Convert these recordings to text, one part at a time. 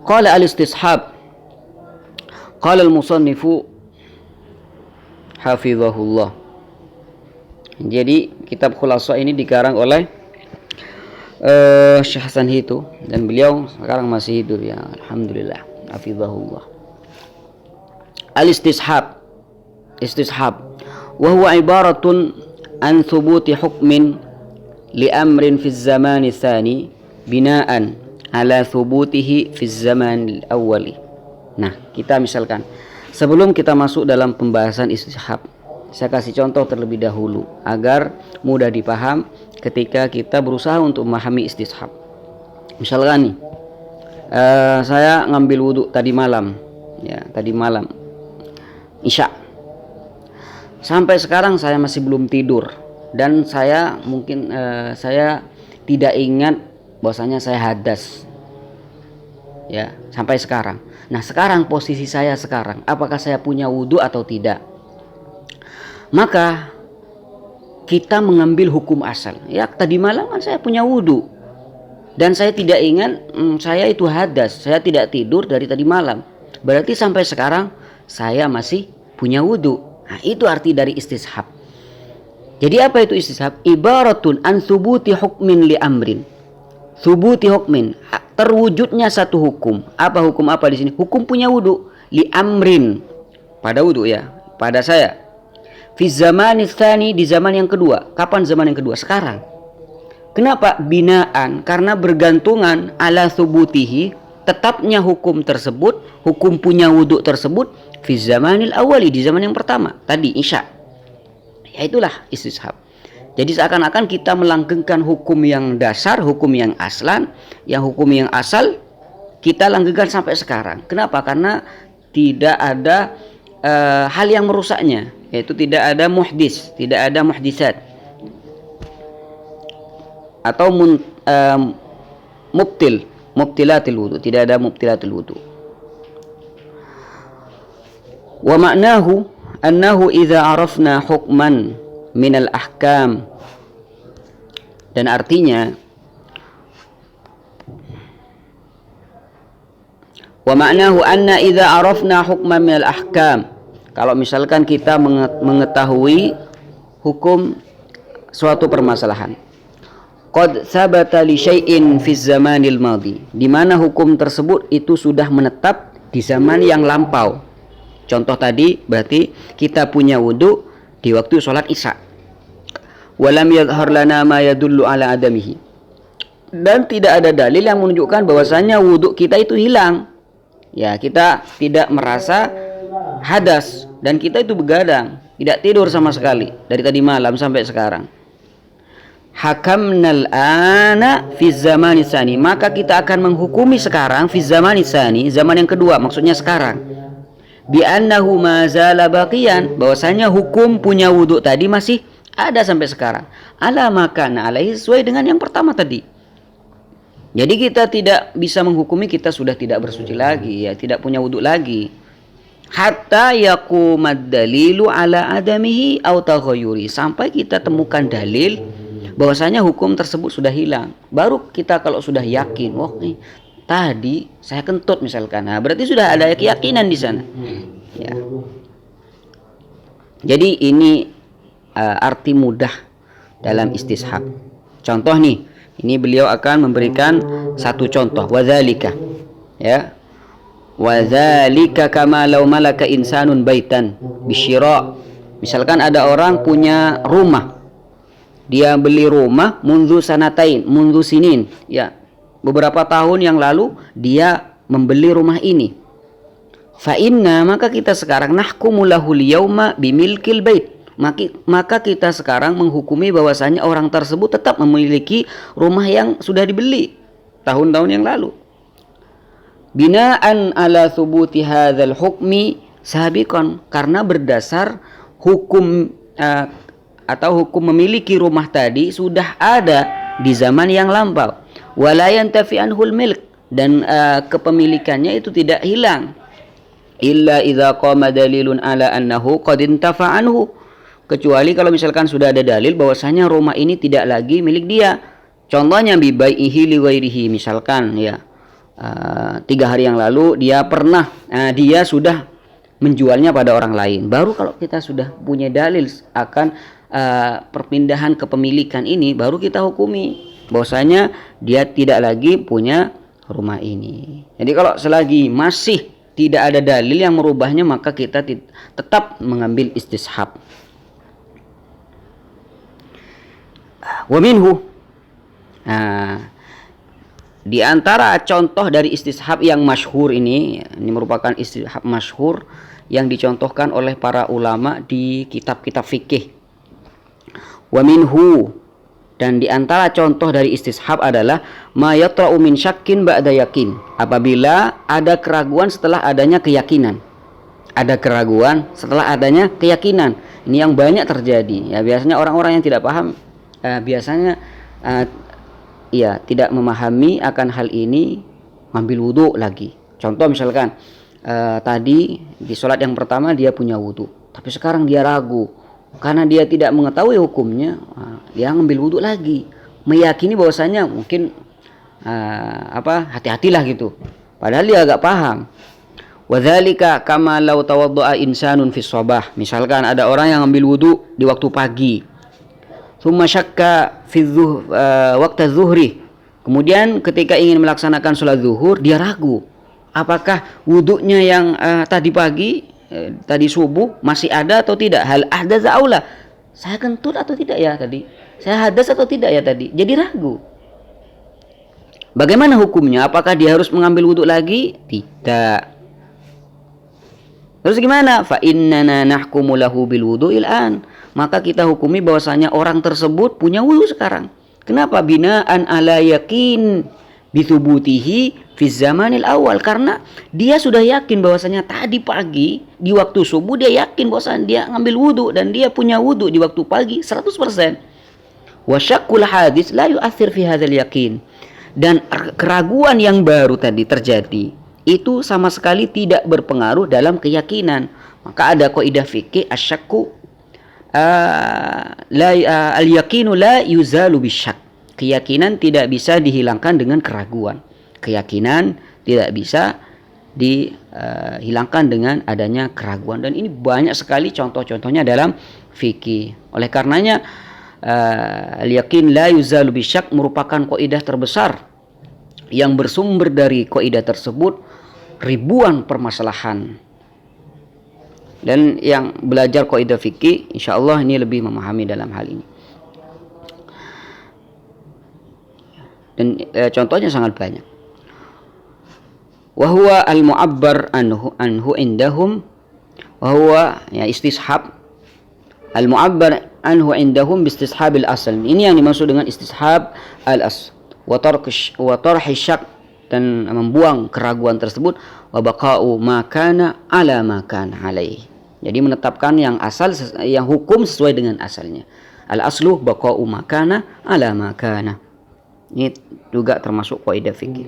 Qala al-istishab. Qala al-musannifu hafizahullah. Jadi kitab Khulasa ini dikarang oleh Syekh Hasan Hitu, dan beliau sekarang masih hidup ya, alhamdulillah, hafizahullah. Al-istishab. Istishab wa huwa ibaratun an thubuti hukmin li amrin fi zaman tsani binaan ala thubutihi fi zaman al-awwali. Nah, kita misalkan sebelum kita masuk dalam pembahasan istishab, saya kasih contoh terlebih dahulu agar mudah dipaham ketika kita berusaha untuk memahami istishab. Misalkan nih, saya ngambil wudhu tadi malam, ya, tadi malam Isya. Sampai sekarang saya masih belum tidur, dan saya mungkin saya tidak ingat bahwasanya saya hadas, ya, sampai sekarang. Nah, sekarang posisi saya sekarang, apakah saya punya wudhu atau tidak? Maka kita mengambil hukum asal. Ya, tadi malam kan saya punya wudhu, dan saya tidak ingat saya itu hadas, saya tidak tidur dari tadi malam. Berarti sampai sekarang saya masih punya wudhu. Nah, itu arti dari istishab. Jadi apa itu istishab? Ibaratun an thubuti hukmin li amrin. Thubuti hukmin, terwujudnya satu hukum. Apa hukum apa di sini? Hukum punya wudhu. Li amrin, pada wudhu ya, pada saya. Fi zaman tsani, di zaman yang kedua. Kapan zaman yang kedua? Sekarang. Kenapa? Binaan, karena bergantungan ala thubutihi, tetapnya hukum tersebut, hukum punya wudhu tersebut fi zamanil awali, di zaman yang pertama tadi Isya. Ya, itulah istishab. Jadi seakan-akan kita melanggengkan hukum yang dasar, hukum yang aslan, yang hukum yang asal kita langgengkan sampai sekarang. Kenapa? Karena tidak ada hal yang merusaknya, yaitu tidak ada muhdis, tidak ada muhdisat atau mubtilatil wudu, tidak ada mubtilatil wudu. Wa ma'nahu annahu idza arafna hukman minal ahkam, dan artinya wa ma'nahu anna idza arafna hukman minal ahkam, kalau misalkan kita mengetahui hukum suatu permasalahan, qad sabata li syai'in fi zamanil madhi, di mana hukum tersebut itu sudah menetap di zaman yang lampau. Contoh tadi berarti kita punya wudhu di waktu sholat Isya. Walam yadhhar lana ma yadullu ala adamihi, dan tidak ada dalil yang menunjukkan bahwasanya wudhu kita itu hilang. Ya, kita tidak merasa hadas, dan kita itu begadang, tidak tidur sama sekali dari tadi malam sampai sekarang. Hakamnal ana fi zamani tsani, maka kita akan menghukumi sekarang fi zamani tsani, zaman yang kedua, maksudnya sekarang. Bi annahu ma zala baqiyan, bahwasanya hukum punya wudhu tadi masih ada sampai sekarang. Ala makana alaihi, sesuai dengan yang pertama tadi. Jadi kita tidak bisa menghukumi kita sudah tidak bersuci lagi, ya, tidak punya wudhu lagi, hatta yaqumad dalilu ala adamihi aw taghayyuri, sampai kita temukan dalil bahwasanya hukum tersebut sudah hilang. Baru kita kalau sudah yakin, wah nih tadi saya kentut misalkan, nah berarti sudah ada keyakinan di sana. Ya. Jadi ini arti mudah dalam istishab. Contoh nih, ini beliau akan memberikan satu contoh. Wadzalika, ya, wadzalika kama law malaka insanun baitan bisyira. Misalkan ada orang punya rumah, dia beli rumah mundu sanatain, mundu sinin, ya, beberapa tahun yang lalu dia membeli rumah ini. Fa inna, maka kita sekarang nahkumu lahul yauma bimilkil bait, maka kita sekarang menghukumi bahwasanya orang tersebut tetap memiliki rumah yang sudah dibeli tahun-tahun yang lalu. Binaan ala thubuti hadzal hukmi sabiqan, karena berdasar hukum atau hukum memiliki rumah tadi sudah ada di zaman yang lampau. Wala yantafi anhul milk, dan kepemilikannya itu tidak hilang. Illa idza qama dalilun ala annahu qad intafa anhu, kecuali kalau misalkan sudah ada dalil bahwasanya rumah ini tidak lagi milik dia. Contohnya bi bai'ihi li ghairihi, misalkan ya 3 hari yang lalu dia pernah dia sudah menjualnya pada orang lain. Baru kalau kita sudah punya dalil akan perpindahan kepemilikan ini, baru kita hukumi bahwasanya dia tidak lagi punya rumah ini. Jadi kalau selagi masih tidak ada dalil yang merubahnya, maka kita tetap mengambil istishab. Wa minhu, di antara contoh dari istishab yang masyhur ini merupakan istishab masyhur yang dicontohkan oleh para ulama di kitab-kitab fikih. Wa minhu, dan di antara contoh dari istishab adalah ma yatra'u min syakkin ba'da yakin. Apabila ada keraguan setelah adanya keyakinan. Ada keraguan setelah adanya keyakinan. Ini yang banyak terjadi. Ya, biasanya orang-orang yang tidak paham tidak memahami akan hal ini, ngambil wudhu lagi. Contoh misalkan tadi di sholat yang pertama dia punya wudhu, tapi sekarang dia ragu karena dia tidak mengetahui hukumnya, dia ngambil wudhu lagi, meyakini bahwasanya mungkin hati-hatilah gitu, padahal dia agak paham. Wadzalika kama law tawaddaa insanun fi shabah. Misalkan ada orang yang ngambil wudhu di waktu pagi, thumma syakka fi waqta zuhri, kemudian ketika ingin melaksanakan sholat zuhur dia ragu apakah wudhunya yang tadi pagi tadi subuh masih ada atau tidak. Hal ahdatsa aula, saya kentut atau tidak ya tadi, saya hadas atau tidak ya tadi, jadi ragu. Bagaimana hukumnya? Apakah dia harus mengambil wudhu lagi? Tidak. Terus gimana? Fa innana nahkumu lahu bil wudhu'il an, maka kita hukumi bahwasanya orang tersebut punya wudhu sekarang. Kenapa? Binaan ala yakin bitsubutihi fi zamanil awal, karena dia sudah yakin bahwasanya tadi pagi di waktu subuh dia yakin bahwasanya dia ngambil wudhu dan dia punya wudhu di waktu pagi 100%. Wa syakkul hadis la yu'athir fi hadzal yakin, dan keraguan yang baru tadi terjadi itu sama sekali tidak berpengaruh dalam keyakinan. Maka ada kaidah fikih asyakku al-yaqinu la yuzalu bisyak. Keyakinan tidak bisa dihilangkan dengan keraguan. Keyakinan tidak bisa dihilangkan dengan adanya keraguan, dan ini banyak sekali contoh-contohnya dalam fikih. Oleh karenanya al-yaqin la yuzalu bisyak merupakan kaidah terbesar yang bersumber dari kaidah tersebut ribuan permasalahan. Dan yang belajar kaidah fikih insyaallah ini lebih memahami dalam hal ini. Dan contohnya sangat banyak. Wa huwa al-mu'abbar anhu indahum, wa huwa istishab al-mu'abbar anhu indahum bi istishabil asl. Ini yang dimaksud dengan istishab al-asl wa tarhi syak, dan membuang keraguan tersebut, wa baqa'u ma kana ala ma kana alaihi. Jadi menetapkan yang asal, yang hukum sesuai dengan asalnya. Al-aslu baqa'u ma kana ala ma kana. Ini juga termasuk kaidah fikih.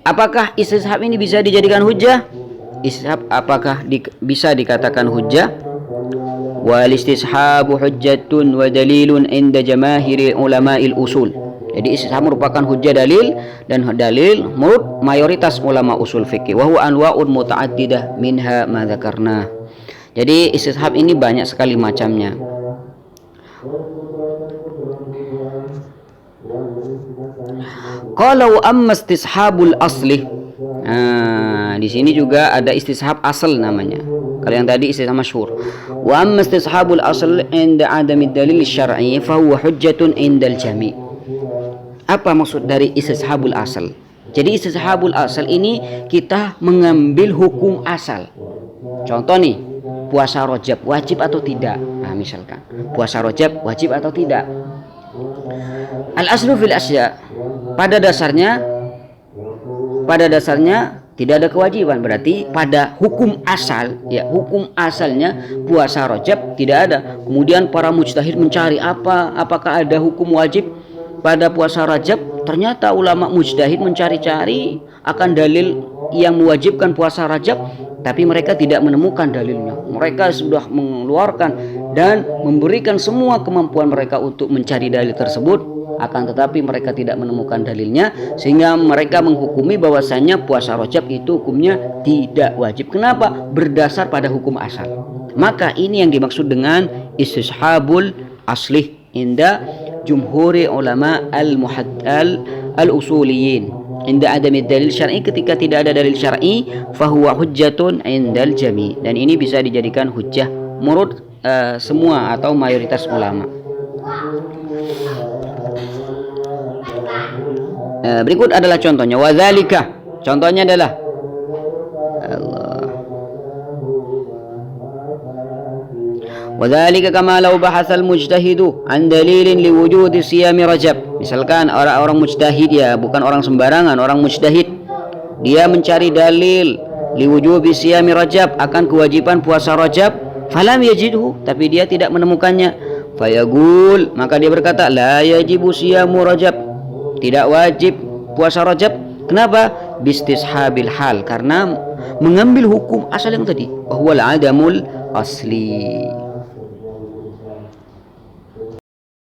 Apakah istishab ini bisa dijadikan hujjah? Istishab apakah bisa dikatakan hujjah? Wal istishabu hujjatun wa dalilun inda jamaahiri ulama'il usul. Jadi istishab merupakan hujjah dalil, dan dalil menurut mayoritas ulama usul fikih. Wa huwa anwa'un muta'addidah minha ma dzakarna. Jadi istishab ini banyak sekali macamnya. Kalau amma istishabul asli, di sini juga ada istishab asal namanya. Kalau yang tadi istishab masyhur. Wa amma istishabul asl inda adami dalil syar'i fa huwa hujjatun indal jami'. Apa maksud dari istishabul asal? Jadi istishabul asal ini kita mengambil hukum asal. Contoh nih, puasa Rajab wajib atau tidak? Nah, misalkan puasa Rajab wajib atau tidak? Al-aslu fil asya, pada dasarnya tidak ada kewajiban. Berarti pada hukum asal, ya hukum asalnya puasa Rajab tidak ada. Kemudian para mujtahid mencari apakah ada hukum wajib pada puasa Rajab. Ternyata ulama mujtahid mencari-cari akan dalil yang mewajibkan puasa Rajab, tapi mereka tidak menemukan dalilnya. Mereka sudah mengeluarkan dan memberikan semua kemampuan mereka untuk mencari dalil tersebut, akan tetapi mereka tidak menemukan dalilnya, sehingga mereka menghukumi bahwasannya puasa Rajab itu hukumnya tidak wajib. Kenapa? Berdasar pada hukum asal. Maka ini yang dimaksud dengan istishabul aslih inda jumhuri ulama al-usuliyin. Inda adami dalil syar'i, ketika tidak ada dalil syar'i, fahuwa hujjatun indal jami', dan ini bisa dijadikan hujjah menurut semua atau mayoritas ulama. Berikut adalah contohnya. Wadzalika, contohnya adalah Wadzalika kama law bahasal mujtahidu an dalilin liwujudi siyami Rajab. Misalkan orang-orang mujtahid, ya bukan orang sembarangan, orang mujtahid, dia mencari dalil liwujubi siyami Rajab, akan kewajiban puasa Rajab, falam yajidhu, tapi dia tidak menemukannya. Fayaqul, maka dia berkata, la yajibu siyamu Rajab, tidak wajib puasa Rajab. Kenapa? Bistishabil hal, karena mengambil hukum asal yang tadi, wahwal adamul asli.